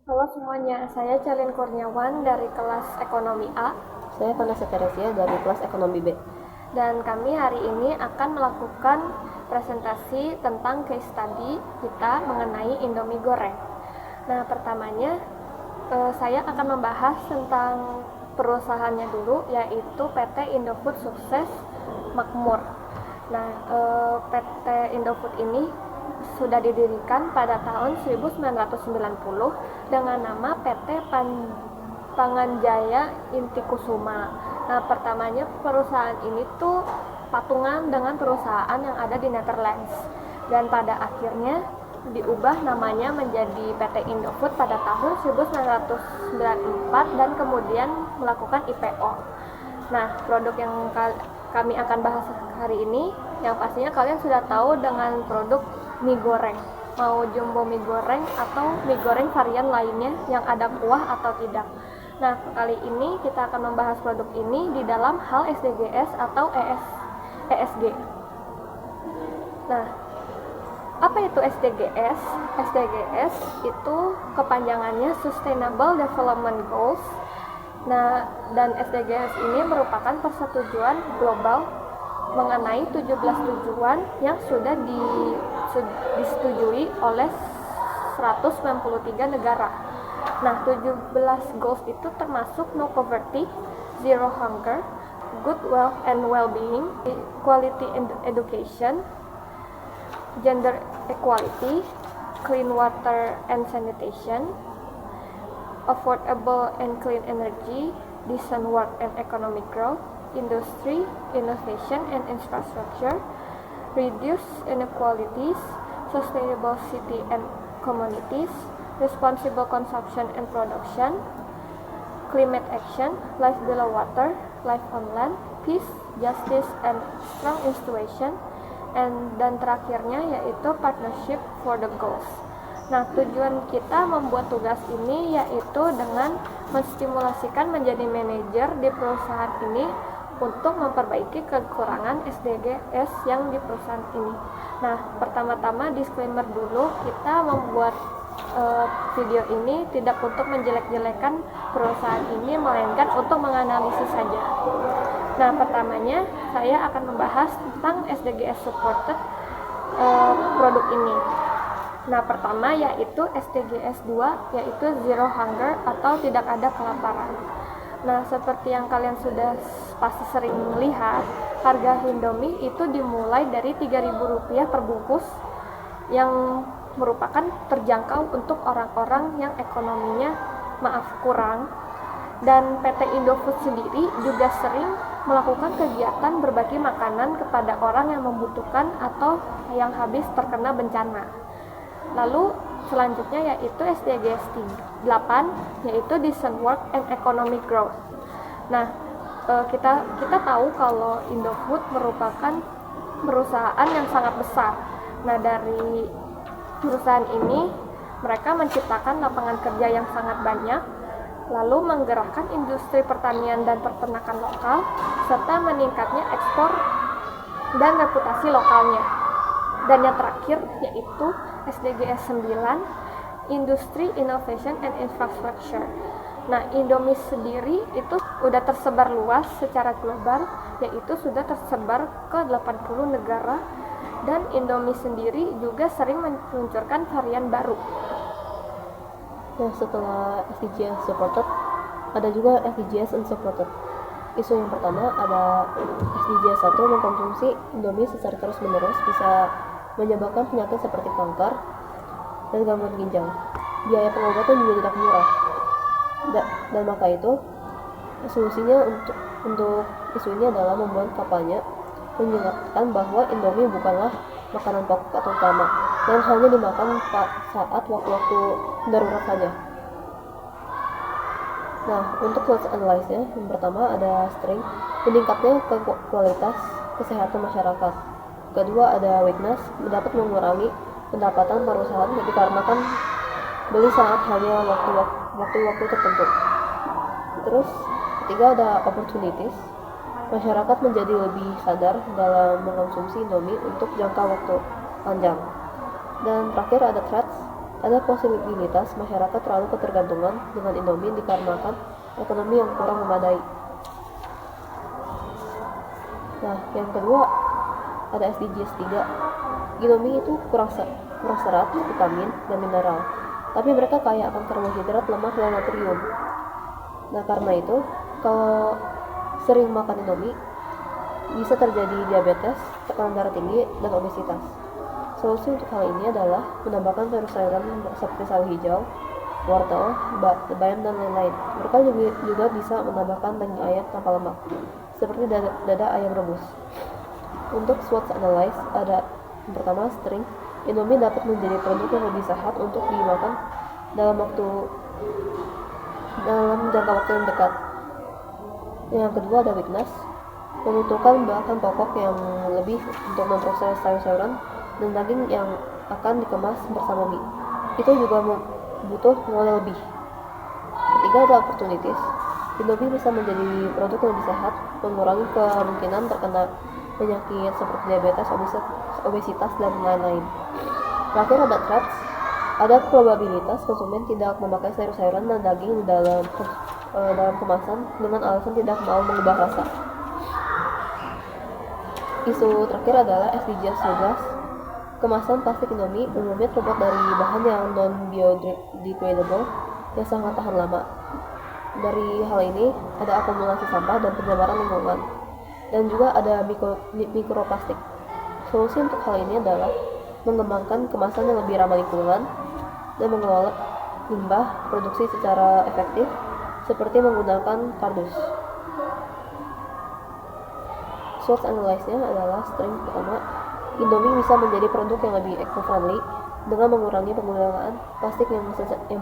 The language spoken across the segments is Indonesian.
Halo semuanya, saya Celin Kurniawan dari kelas Ekonomi A. Saya Vanessa Teresia dari kelas Ekonomi B. Dan kami hari ini akan melakukan presentasi tentang case study kita mengenai Indomie goreng. Nah, pertamanya saya akan membahas tentang perusahaannya dulu, yaitu PT Indofood Sukses Makmur. Nah, PT Indofood ini sudah didirikan pada tahun 1990 dengan nama PT Panganjaya Intikusuma. Nah, pertamanya perusahaan ini tuh patungan dengan perusahaan yang ada di Netherlands, dan pada akhirnya diubah namanya menjadi PT Indofood pada tahun 1994 dan kemudian melakukan IPO. Nah, produk yang kami akan bahas hari ini yang pastinya kalian sudah tahu dengan produk mie goreng, mau jumbo mie goreng atau mie goreng varian lainnya yang ada kuah atau tidak. Nah, kali ini kita akan membahas produk ini di dalam hal SDGs atau ESG. Nah, apa itu SDGs? SDGs itu kepanjangannya Sustainable Development Goals. Nah, dan SDGs ini merupakan persetujuan global mengenai 17 tujuan yang sudah disetujui oleh 193 negara. Nah, 17 goals itu termasuk no poverty, zero hunger, good wealth and well-being, quality education, gender equality, clean water and sanitation, affordable and clean energy, decent work and economic growth, industry, innovation and infrastructure, reduce inequalities, sustainable city and communities, responsible consumption and production, climate action, life below water, life on land, peace, justice and strong institution, dan terakhirnya yaitu partnership for the goals. Nah, tujuan kita membuat tugas ini yaitu dengan menstimulasikan menjadi manajer di perusahaan ini untuk memperbaiki kekurangan SDGs yang di perusahaan ini. Nah, pertama-tama disclaimer dulu, kita membuat video ini tidak untuk menjelek-jelekan perusahaan ini, melainkan untuk menganalisis saja. Nah, pertamanya saya akan membahas tentang SDGs supported produk ini. Nah, pertama yaitu SDGs 2, yaitu zero hunger atau tidak ada kelaparan. Nah, seperti yang kalian sudah pasti sering lihat, harga Indomie itu dimulai dari Rp3.000 per bungkus, yang merupakan terjangkau untuk orang-orang yang ekonominya kurang. Dan PT Indofood sendiri juga sering melakukan kegiatan berbagi makanan kepada orang yang membutuhkan atau yang habis terkena bencana. Lalu selanjutnya yaitu SDGs 8, yaitu decent work and economic growth. Nah, kita tahu kalau Indofood merupakan perusahaan yang sangat besar. Nah, dari perusahaan ini mereka menciptakan lapangan kerja yang sangat banyak, lalu menggerakkan industri pertanian dan peternakan lokal, serta meningkatnya ekspor dan reputasi lokalnya. Dan yang terakhir yaitu SDGs 9, Industry, Innovation and Infrastructure. Nah, Indomie sendiri itu sudah tersebar luas secara global, yaitu sudah tersebar ke 80 negara, dan Indomie sendiri juga sering meluncurkan varian baru. Nah, setelah SDGs supported, ada juga SDGs unsupported. Isu yang pertama ada SDGs 1, mengkonsumsi Indomie secara terus-menerus bisa menyebabkan penyakit seperti kanker dan gangguan ginjal. Biaya pengobatan juga tidak murah. Dan maka itu solusinya untuk isu ini adalah membuat kampanye mengingatkan bahwa Indomie bukanlah makanan pokok atau utama dan hanya dimakan saat waktu-waktu darurat saja. Nah, untuk source analysis-nya, yang pertama ada strength, meningkatnya kualitas kesehatan masyarakat. Kedua ada weakness, dapat mengurangi pendapatan perusahaan dikarenakan beli saat hanya waktu-waktu tertentu. Terus ketiga ada opportunities, masyarakat menjadi lebih sadar dalam mengkonsumsi Indomie untuk jangka waktu panjang. Dan terakhir ada threats, Ada posibilitas masyarakat terlalu ketergantungan dengan Indomie dikarenakan ekonomi yang kurang memadai. Nah, yang kedua ada SDGs 3. Indomie itu kurang serat, vitamin, dan mineral, tapi mereka kaya akan karbohidrat, lemak, dan natrium. Nah, karena itu kalau sering makan Indomie bisa terjadi diabetes, tekanan darah tinggi, dan obesitas. Solusi untuk hal ini adalah menambahkan sayur-sayuran seperti sawi hijau, wortel, bayam, dan lain-lain. Mereka juga bisa menambahkan daging ayam tanpa lemak, seperti dada ayam rebus. Untuk SWOT analysis ada yang pertama string. Indomie dapat menjadi produk yang lebih sehat untuk dimakan dalam jangka waktu yang dekat. Yang kedua ada weakness, membutuhkan bahan pokok yang lebih untuk memproses sayur-sayuran dan daging yang akan dikemas bersama mie. Itu juga butuh modal lebih. Ketiga ada opportunities. Indomie bisa menjadi produk yang lebih sehat, mengurangi kemungkinan terkena penyakit seperti diabetes, obesitas, dan lain-lain. Terakhir ada threats. Ada probabilitas konsumen tidak memakai sayur-sayuran dan daging di dalam kemasan dengan alasan tidak mau mengubah rasa. Isu terakhir adalah SDGs 12. Kemasan plastik Indomie umumnya terbuat dari bahan yang non-biodegradable yang sangat tahan lama. Dari hal ini ada akumulasi sampah dan pencemaran lingkungan, dan juga ada mikroplastik. Solusi untuk hal ini adalah mengembangkan kemasan yang lebih ramah lingkungan dan mengelola limbah produksi secara efektif, seperti menggunakan kardus. SWOT analysis-nya adalah string pertama, Indomie bisa menjadi produk yang lebih eco-friendly dengan mengurangi penggunaan plastik yang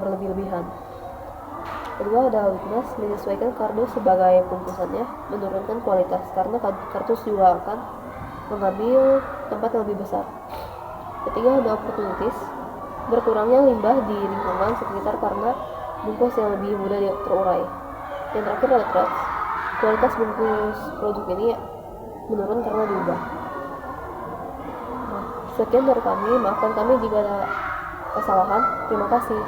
berlebih-lebihan. Kedua ada weakness, menyesuaikan kardus sebagai bungkusannya, menurunkan kualitas karena kardus juga akan mengambil tempat yang lebih besar. Ketiga ada opportunities, berkurangnya limbah di lingkungan sekitar karena bungkus yang lebih mudah terurai. Yang terakhir ada threats, kualitas bungkus produk ini menurun karena diubah. Sekian dari kami, maafkan kami jika ada kesalahan. Terima kasih.